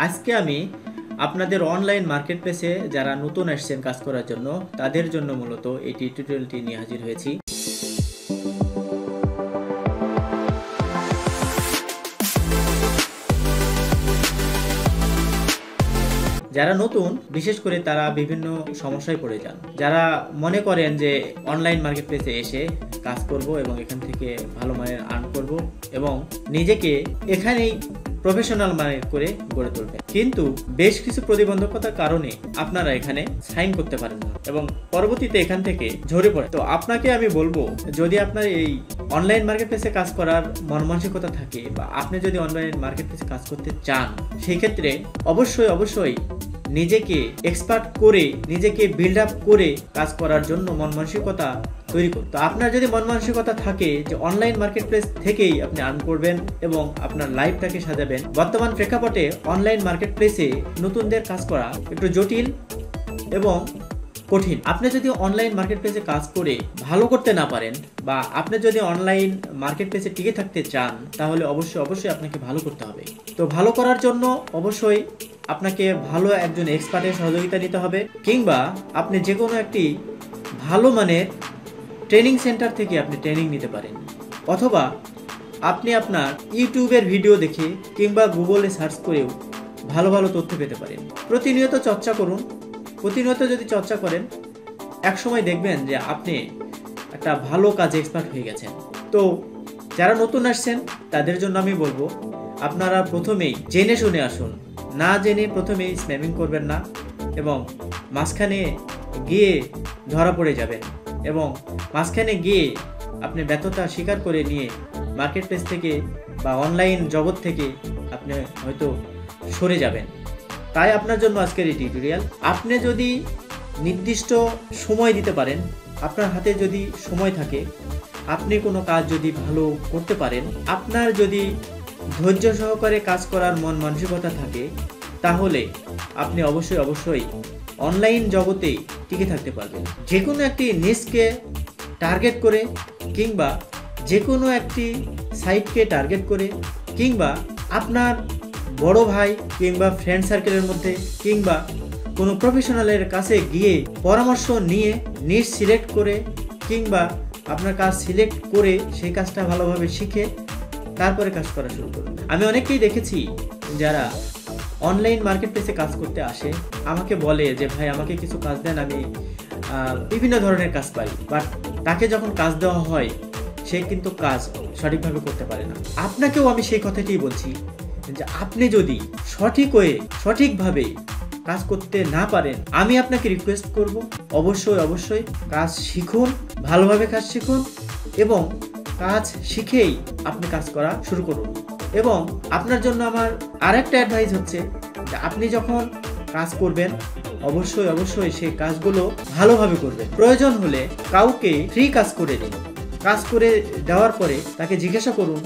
আজকে আমি আপনাদের অনলাইন মার্কেটপ্লেসে যারা নতুন আসছেন কাজ করার জন্য তাদের জন্য মূলত এই টিউটোরিয়ালটি নিয়ে হাজির হয়েছি। যারা নতুন বিশেষ করে তারা বিভিন্ন সমস্যায় পড়ে যান। যারা মনে করেন যে অনলাইন মার্কেটপ্লেসে এসে কাজ করব এবং এখান থেকে ভালো মানের আর্ন করব এবং নিজেকে এখানেই প্রফেশনাল মানের করে গড়ে তুলবে, কিন্তু বেশ কিছু প্রতিবন্ধকতার কারণে আপনারা এখানে সাইন করতে পারেন না এবং পরবর্তীতে এখান থেকে ঝরে পড়ে। তো আপনাকে আমি বলবো, যদি আপনার এই অনলাইন মার্কেটপ্লেসে কাজ করার মন মানসিকতা থাকে বা আপনি যদি অনলাইন মার্কেটপ্লেসে কাজ করতে চান, সেই ক্ষেত্রে অবশ্যই নিজেকে এক্সপার্ট করে নিজেকে বিল্ড আপ করে কাজ করার জন্য মন মানসিকতা তৈরি করুন। তো আপনার যদি মন মানসিকতা থাকে যে অনলাইন মার্কেটপ্লেস থেকেই আপনি আর্ন করবেন এবং আপনার লাইফটাকে সাজাবেন, বর্তমান প্রেক্ষাপটে অনলাইন মার্কেটপ্লেসে নতুনদের কাজ করা একটু জটিল এবং কঠিন। আপনি যদি অনলাইন মার্কেটপ্লেসে কাজ করে ভালো করতে না পারেন বা আপনি যদি অনলাইন মার্কেটপ্লেসে টিকে থাকতে চান, তাহলে অবশ্যই আপনাকে ভালো করতে হবে। তো ভালো করার জন্য অবশ্যই আপনাকে ভালো একজন এক্সপার্টের সহযোগিতা নিতে হবে, কিংবা আপনি যে কোনো একটি ভালো মানের ট্রেনিং সেন্টার থেকে আপনি ট্রেনিং নিতে পারেন, অথবা আপনি আপনার ইউটিউবের ভিডিও দেখে কিংবা গুগলে সার্চ করেও ভালো তথ্য পেতে পারেন। প্রতিনিয়ত চর্চা করুন। প্রতিনিয়ত যদি চর্চা করেন, একসময় দেখবেন যে আপনি একটা ভালো কাজে এক্সপার্ট হয়ে গেছেন। তো যারা নতুন আসছেন তাদের জন্য আমি বলবো, আপনারা প্রথমেই জেনে শুনে আসুন, না জেনে প্রথমেই স্প্যামিং করবেন না এবং মাঝখানে গিয়ে ধরা পড়ে যাবেন এবং মাঝখানে গিয়ে আপনি ব্যর্থতা স্বীকার করে নিয়ে মার্কেটপ্লেস থেকে বা অনলাইন জগৎ থেকে আপনি হয়তো সরে যাবেন। তাই আপনার জন্য আজকের এই টিউটোরিয়াল। আপনি যদি নির্দিষ্ট সময় দিতে পারেন, আপনার হাতে যদি সময় থাকে, আপনি কোনো কাজ যদি ভালো করতে পারেন, আপনার যদি ধৈর্য সহকারে কাজ করার মন মানসিকতা থাকে, তাহলে আপনি অবশ্যই অনলাইন জগতে টিকে থাকতে পারবেন। যে কোনো একটি নিশকে টার্গেট করে কিংবা যে কোনো একটি সাইটকে টার্গেট করে কিংবা আপনার বড় ভাই কিংবা ফ্রেন্ড সার্কেলের মধ্যে কিংবা কোনো প্রফেশনালের কাছে গিয়ে পরামর্শ নিয়ে নিশ সিলেক্ট করে কিংবা আপনার কাজ সিলেক্ট করে সেই কাজটা ভালোভাবে শিখে তারপরে কাজ করা শুরু করুন। আমি অনেককেই দেখেছি যারা অনলাইন মার্কেটপ্লেসে কাজ করতে আসে, আমাকে বলে যে ভাই আমাকে কিছু কাজ দেন, আমি বিভিন্ন ধরনের কাজ পাই, বাট তাকে যখন কাজ দেওয়া হয় সে কিন্তু কাজ সঠিকভাবে করতে পারে না। আপনাকেও আমি সেই কথাটি বলছি যে আপনি যদি সঠিকভাবে কাজ করতে না পারেন, আমি আপনাকে রিকোয়েস্ট করব অবশ্যই কাজ শিখুন, ভালোভাবে কাজ শিখুন এবং কাজ শিখেই আপনি কাজ করা শুরু করুন। এবং আপনার জন্য আমার আরেকটা অ্যাডভাইস হচ্ছে যে আপনি যখন কাজ করবেন অবশ্যই সেই কাজগুলো ভালোভাবে করবেন। প্রয়োজন হলে কাউকে ফ্রি কাজ করে দিন। কাজ করে দেওয়ার পরে তাকে জিজ্ঞাসা করুন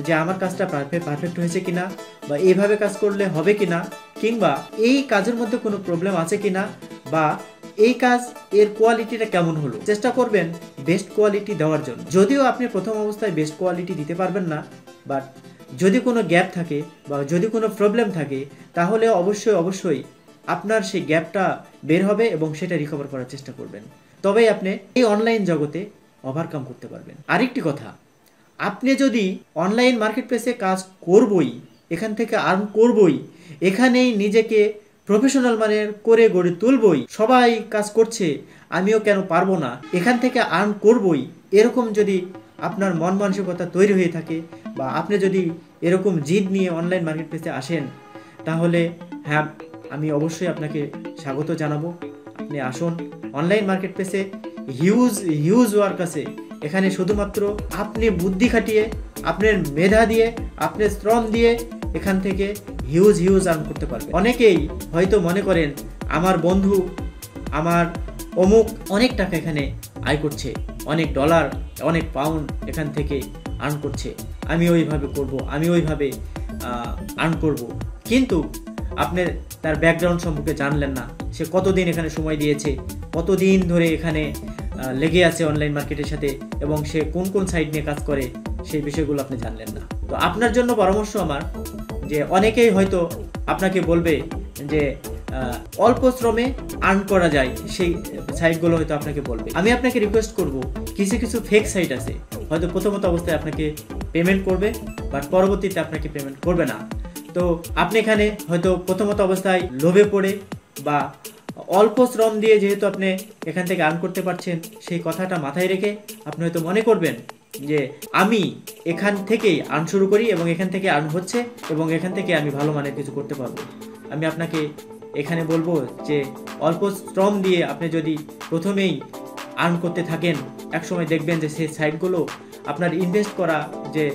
যে আমার কাজটা পারফেক্ট হয়েছে কিনা, বা এইভাবে কাজ করলে হবে কিনা, কিংবা এই কাজের মধ্যে কোনো প্রবলেম আছে কিনা, বা এই কাজ এর কোয়ালিটিটা কেমন হলো। চেষ্টা করবেন বেস্ট কোয়ালিটি দেওয়ার জন্য। যদিও আপনি প্রথম অবস্থায় বেস্ট কোয়ালিটি দিতে পারবেন না, বাট যদি কোনো গ্যাপ থাকে বা যদি কোনো প্রবলেম থাকে, তাহলে অবশ্যই আপনার সেই গ্যাপটা বের হবে এবং সেটা রিকভার করার চেষ্টা করবেন। তবেই আপনি এই অনলাইন জগতে ওভারকাম করতে পারবেন। আরেকটি কথা, আপনি যদি অনলাইন মার্কেটপ্লেসে কাজ করবই, এখান থেকে আর্ন করবই, এখানেই নিজেকে প্রফেশনাল মানের করে গড়ে তুলবই, সবাই কাজ করছে আমিও কেন পারবো না, এখান থেকে আর্ন করবই, এরকম যদি আপনার মন মানসিকতা তৈরি হয়ে থাকে বা আপনি যদি এরকম জিদ নিয়ে অনলাইন মার্কেটপ্লেসে আসেন, তাহলে হ্যাঁ, আমি অবশ্যই আপনাকে স্বাগত জানাবো। আপনি আসুন। অনলাইন মার্কেটপ্লেসে হিউজ ওয়ার্ক আছে। এখানে শুধুমাত্র আপনি বুদ্ধি খাটিয়ে, আপনার মেধা দিয়ে, আপনার শ্রম দিয়ে এখান থেকে হিউজ আর্ন করতে পারবেন। অনেকেই হয়তো মনে করেন আমার বন্ধু, আমার অমুক অনেক টাকা এখানে আয় করছে, অনেক ডলার, অনেক পাউন্ড এখান থেকে আর্ন করছে, আমি ওইভাবে করব, আমি ওইভাবে আর্ন করব। কিন্তু আপনি তার ব্যাকগ্রাউন্ড সম্পর্কে জানলেন না, সে কতদিন এখানে সময় দিয়েছে, কতদিন ধরে এখানে লেগে আছে অনলাইন মার্কেটের সাথে, এবং সে কোন সাইট নিয়ে কাজ করে, সেই বিষয়গুলো আপনি জানলেন না। তো আপনার জন্য পরামর্শ আমার যে অনেকেই হয়তো আপনাকে বলবে যে অল্প শ্রমে আর্ন করা যায়, সেই সাইটগুলো হয়তো আপনাকে বলবে। আমি আপনাকে রিকোয়েস্ট করব, কিছু কিছু ফেক সাইট আছে, হয়তো প্রথমত অবস্থায় আপনাকে পেমেন্ট করবে, বাট পরবর্তীতে আপনাকে পেমেন্ট করবে না। তো আপনি এখানে হয়তো প্রথমত অবস্থায় লোভে পড়ে বা অল্প শ্রম দিয়ে যেহেতু আপনি এখান থেকে আর্ন করতে পারছেন, সেই কথাটা মাথায় রেখে আপনি হয়তো মনে করবেন যে আমি এখান থেকেই আর্ন শুরু করি এবং এখান থেকে আর্ন হচ্ছে এবং এখান থেকে আমি ভালো মানের কিছু করতে পারবো। আমি আপনাকে এখানে বলবো যে অল্প শ্রম দিয়ে আপনি যদি প্রথমেই আর্ন করতে থাকেন, একসময় দেখবেন যে সেই সাইটগুলো আপনার ইনভেস্ট করা যে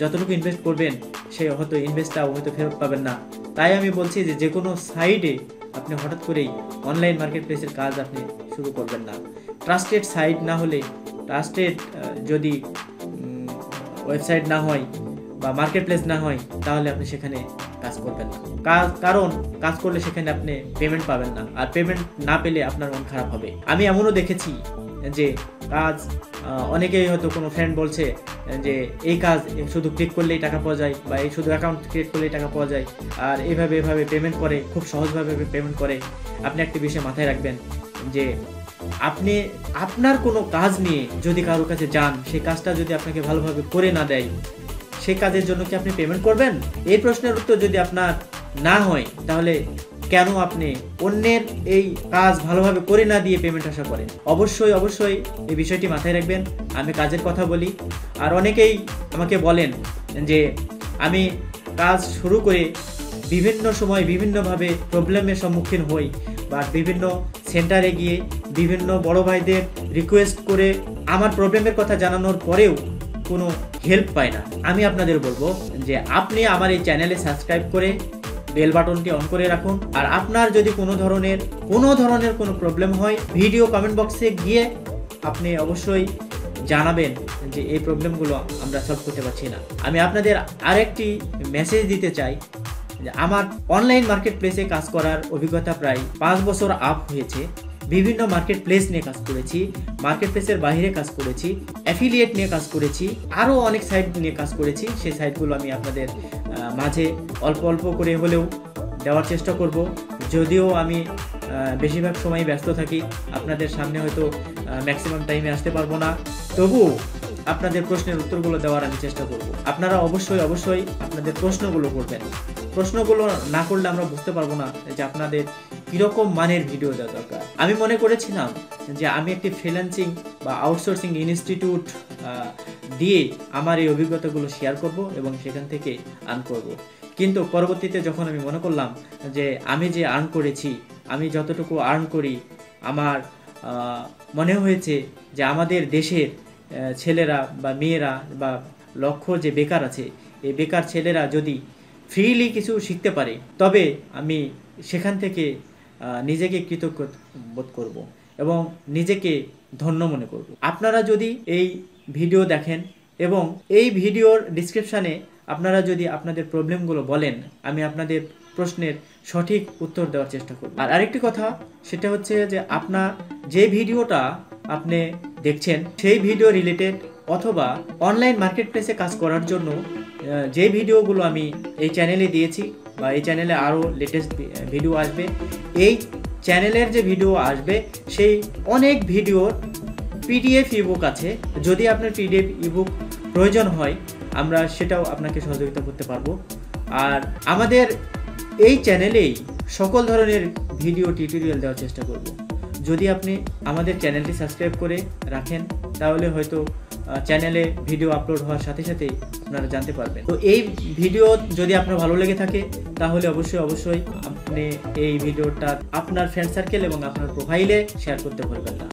যতটুকু ইনভেস্ট করবেন সে হয়তো ইনভেস্টটাও হয়তো ফেরত পাবেন না। তাই আমি বলছি যে কোনো সাইটে আপনি হঠাৎ করেই অনলাইন মার্কেট প্লেসের কাজ আপনি শুরু করবেন না। ট্রাস্টেড সাইট না হলে, ট্রাস্টেড যদি ওয়েবসাইট না হয় বা মার্কেট প্লেস না হয়, তাহলে আপনি সেখানে কাজ করবেন না। কারণ কাজ করলে সেখানে আপনি পেমেন্ট পাবেন না, আর পেমেন্ট না পেলে আপনার মন খারাপ হবে। আমি এমনও দেখেছি যে কাজ অনেকেই হয়তো কোনো ফ্রেন্ড বলছে যে এই কাজ শুধু ক্লিক করলেই টাকা পাওয়া যায়, বা এই শুধু অ্যাকাউন্ট ক্রিয়েট করলেই টাকা পাওয়া যায়, আর এভাবে পেমেন্ট করে, খুব সহজভাবে পেমেন্ট করে। আপনি একটা বিষয় মাথায় রাখবেন যে আপনি আপনার কোনো কাজ নিয়ে যদি কারোর কাছে যান, সেই কাজটা যদি আপনাকে ভালোভাবে করে না দেয়, সেই কাজের জন্য কি আপনি পেমেন্ট করবেন? এই প্রশ্নের উত্তর যদি আপনার না হয়, তাহলে কেন আপনি অন্যের এই কাজ ভালোভাবে করে না দিয়ে পেমেন্ট আশা করেন? অবশ্যই অবশ্যই এই বিষয়টি মাথায় রাখবেন। আমি কাজের কথা বলি, আর অনেকেই আমাকে বলেন যে আমি কাজ শুরু করে বিভিন্ন সময় বিভিন্নভাবে প্রবলেমের সম্মুখীন হই, বা বিভিন্ন সেন্টারে গিয়ে বিভিন্ন বড় ভাইদের রিকোয়েস্ট করে আমার প্রবলেমের কথা জানানোর পরেও কোনো হেল্প পায় না। আমি আপনাদের বলবো যে আপনি আমার এই চ্যানেলে সাবস্ক্রাইব করে বেল বাটনটি অন করে রাখুন। আর আপনার যদি কোনো ধরনের কোনো প্রবলেম হয়, ভিডিও কমেন্ট বক্সে গিয়ে আপনি অবশ্যই জানাবেন যে এই প্রবলেমগুলো আমরা সলভ করতে পারছি না। আমি আপনাদের আরেকটি মেসেজ দিতে চাই যে আমার অনলাইন মার্কেট প্লেসে কাজ করার অভিজ্ঞতা প্রায় 5 বছর আপ হয়েছে। বিভিন্ন মার্কেট প্লেস নিয়ে কাজ করেছি, মার্কেট প্লেসের বাইরে কাজ করেছি, অ্যাফিলিয়েট নিয়ে কাজ করেছি, আরও অনেক সাইট নিয়ে কাজ করেছি। সেই সাইটগুলো আমি আপনাদের মাঝে অল্প অল্প করে হলেও দেওয়ার চেষ্টা করব। যদিও আমি বেশিরভাগ সময় ব্যস্ত থাকি, আপনাদের সামনে হয়তো ম্যাক্সিমাম টাইমে আসতে পারবো না, তবু আপনাদের প্রশ্নের উত্তরগুলো দেওয়ার আমি চেষ্টা করব। আপনারা অবশ্যই অবশ্যই আপনাদের প্রশ্নগুলো করবেন। প্রশ্নগুলো না করলে আমরা বুঝতে পারবো না যে আপনাদের কীরকম মানের ভিডিও দেওয়া দরকার। আমি মনে করেছিলাম যে আমি একটি ফ্রিল্যান্সিং বা আউটসোর্সিং ইনস্টিটিউট দিয়ে আমার এই অভিজ্ঞতাগুলো শেয়ার করব এবং সেখান থেকে আর্ন করব। কিন্তু পরবর্তীতে যখন আমি মনে করলাম যে আমি যে আর্ন করেছি, আমি যতটুকু আর্ন করি, আমার মনে হয়েছে যে আমাদের দেশের ছেলেরা বা মেয়েরা বা লক্ষ যে বেকার আছে, এই বেকার ছেলেরা যদি ফ্রিলি কিছু শিখতে পারে, তবে আমি সেখান থেকে নিজেকে কৃতজ্ঞ বোধ করব এবং নিজেকে ধন্য মনে করব। আপনারা যদি এই ভিডিও দেখেন এবং এই ভিডিওর ডিসক্রিপশানে আপনারা যদি আপনাদের প্রবলেমগুলো বলেন, আমি আপনাদের প্রশ্নের সঠিক উত্তর দেওয়ার চেষ্টা করব। আর আরেকটি কথা, সেটা হচ্ছে যে আপনার যে ভিডিওটা আপনি দেখছেন সেই ভিডিও রিলেটেড অথবা অনলাইন মার্কেট প্লেসে কাজ করার জন্য যে ভিডিওগুলো আমি এই চ্যানেলে দিয়েছি বা এই চ্যানেলে আরও লেটেস্ট ভিডিও আসবে, এই চ্যানেলের যে ভিডিও আসবে সেই অনেক ভিডিওর পিডিএফ ইবুক আছে। যদি আপনার পিডিএফ ইবুক প্রয়োজন হয়, আমরা সেটাও আপনাকে সহযোগিতা করতে পারবো। আর আমাদের এই চ্যানেলেই সকল ধরনের ভিডিও টিউটোরিয়াল দেওয়ার চেষ্টা করব। যদি আপনি আমাদের চ্যানেলটি সাবস্ক্রাইব করে রাখেন, তাহলে হয়তো চ্যানেলে ভিডিও আপলোড হওয়ার সাথে সাথেই আপনারা জানতে পারবেন। তো এই ভিডিও যদি আপনার ভালো লেগে থাকে, তাহলে অবশ্যই অবশ্যই আপনি এই ভিডিওটা আপনার ফ্রেন্ড সার্কেল এবং আপনার প্রোফাইলে শেয়ার করতে ভুলবেন না।